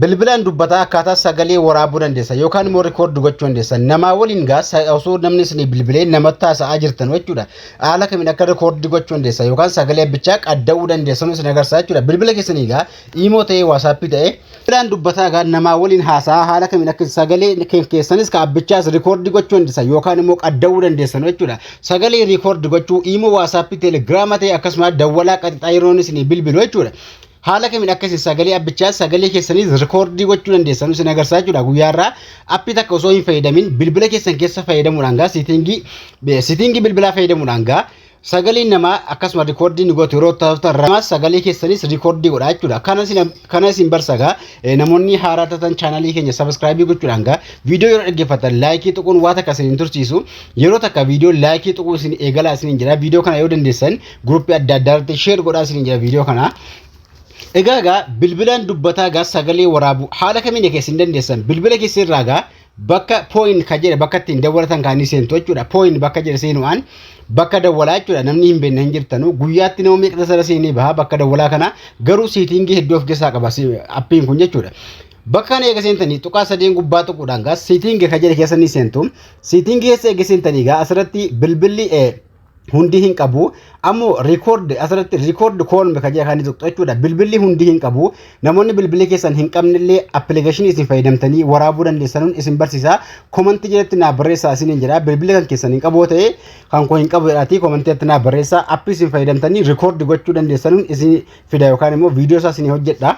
Bilbilaan dubbataa akkaataa sagalee waraabuu dandeessa yookaan immoo rikoordi gochuu dandeessa. Namaa waliin osoo namni isin bilbilee namatti haasa'aa jirtan jechuudha. Haala kamiin akka rikoordi gochuu dandeessa yookaan sagalee bichaa qadda'uu dandeessan isin agarsiisa jechuudha. Bilbila keessanii iimoo ta'ee waasappii ta'ee bilbilaan dubbataa namaa waliin haasa'aa haala kamiin akka sagalee keessanis abbichaas rikoordi gochuu dandeessa yookaan immoo qadda'uu dandeessan jechuudha. Sagalee rikoordi gochuu iimoo waasappii teelegiraama ta'e akkasumas dawwalaa qaxxaayiroon isin bilbilu jechuudha. Haala kamiin akkasii sagalee abbichaa sagalee keessanii rikoordii gochuu dandeessan isin agarsiisa jechuudha. Guyyaarraa appii takka osoo hin fayyadamin bilbila keessan keessa fayyadamuudhaan siitingii bilbilaa fayyadamuudhaan sagalee namaa akkasuma rikoordii ni gootu yeroo ta'u sagalee keessanis rikoordii godha jechuudha. Kana isin barsiisa namoonni haaraa ta'an chaanalii keenya sabiskiraayibii gochuudhaan viidiyoo yeroo dhaggeeffatan laayikii tuquun waan takka isin tursiisu yeroo takka viidiyoo laayikii tuquu isin eegalaa isin jira. Viidiyoo kana yoo dandeessan guruppii adda addaatti sheer godhaa isin jira viidiyoo kana. Egaa bilbilaan dubbataa sagalee waraabu haala kamiin keessan dandeessan bilbila keessirraa bakka point ka jedhe bakka ittiin dawwalatan kaanii seentu jechuudha. Point bakka jedhe seenuudhaan bakka dawwalaa jechuudha. Namni hin beekne hin jirtanu guyyaatti nama meeqa sara seenee baha bakka dawwalaa kana garuu siitingii hedduu of keessaa qaba appiin kun jechuudha. Bakka kana eega seentanii tuqaa sadeen gubbaa tuquudhaan siitingii ka jedhe keessanii seentu siitingii keessa eega seentanii asirratti bilbilli hundi hin qabu ammoo record asirratti record call me kaje kan tokko jechuudha. Bilbilli hundi hin qabu namoonni bilbilli keessan hin qabnillee application isin fayyadamtanii waraabuu dandeessan isin barsiisa. Comment jedhatti na barreessaa isin jira. Bilbilli kan keessan hin qabu ta'e kan ko hin qabu jedhati comment jedhatti na barreessaa. App isin fayyadamtanii record gochuu dandeessan isin fida yookaan immoo viidiyoo isaa isin hojjedha.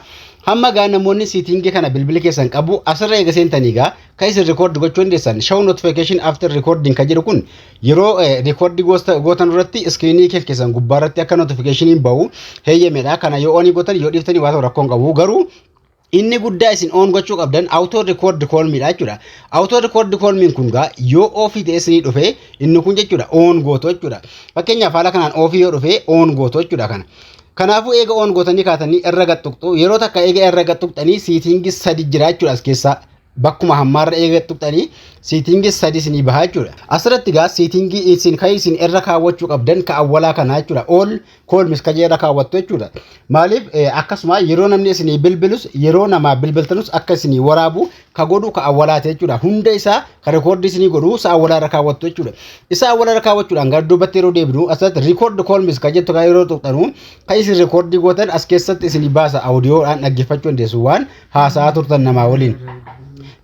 Hamma namoonni siitingii kana bilbila keessan qabu asirra eega seentanii kan isin record gochuu dandeessan show notification after recording ka jedhu kun yeroo record gootan irratti iskriinii keessan gubbaa irratti akka notification bahu heeyyamedha. Kana yoo on gootan yoo dhiiftanii waan rakkoon qabu garuu inni guddaa isin on gochuu qabdan auto record call me jechuudha. Auto record call me kun yoo ofii ta'e isinii dhufe inni kun jechuudha on gooto jechuudha. Fakkeenyaaf haala kanaan ofii yoo dhufe on gooto jechuudha kana. Kanaafuu eega on gootanii kaatanii irra gattuqxu yeroo takka eega irra gattuqxanii siitingii sadi jira jechuudha. As keessa bakkuma hammaarra eega gattuqxanii siitingii sadi isinii baha jechuudha. Asirratti siitingii isin kan isin irra kaawwachuu qabdan ka awwalaa kana jechuudha. All call mis kaje irra kaawwattu jechuudha. Maaliif akkasuma yeroo namni isinii bilbilus yeroo namaa bilbiltanus akka isinii waraabu ka godhu ka awwalaa ta'e jechuudha. Hunda isaa ka rekoordii isinii godhu sa awwalaa irra kaawwattu jechuudha. Isa awwalaa irra kaawwachuudhaan gara duubatti yeroo deebinu asirratti record call mis kajettu ka yeroo tuqxanu ka isin rekoordii gootan as keessatti isinii baasa audioodhaan dhaggeeffachuu dandeessu waan haasa'aa turtan namaa waliin.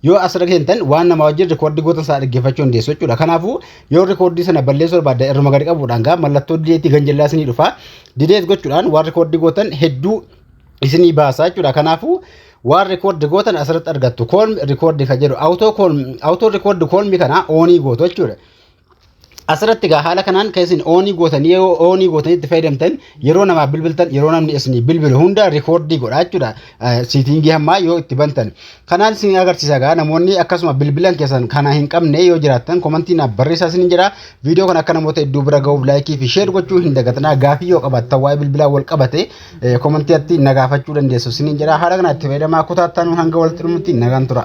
Yoo asirra seentan waan nama wajjin rekoordii gootan isaa dhaggeeffachuu dandeessu jechuudha. Kanaafuu yoo rekoordii sana balleessuu barbaaddan irra gadi qabuudhaan mallattoo dileetii ganjallaa isinii dhufa. Dileet gochuudhaan waan rekoordii gootan hedduu isinii baasa jechuudha. Kanaafuu waan rekoordii gootan asirratti argattu call rekoordii kan jedhu auto rekoordii call me kana onii gootu jechuudha. Asirratti haala kanaan kan isin onii gootanii itti fayyadamtan yeroo namaa bilbiltan yeroo namni isinii bilbilu hunda rekoordii godha jechuudha. Siitingii hammaa yoo itti bantan kanaan isin agarsiisa namoonni akkasuma bilbilan keessan kana hin qabne yoo jiraattan komantii naaf barreessaa isin jira. Viidiyoo kana akka namoota hedduu bira gahuuf laayikii fi sheer gochuu hin dagatinaa. Gaafii yoo qabaattan waa'ee bilbilaa wal qabate komantiitti na gaafachuu dandeessu isin jira. Haala kanaan itti fayyadamaa kutaattanuu hanga walitti dhumutti nagaan tura.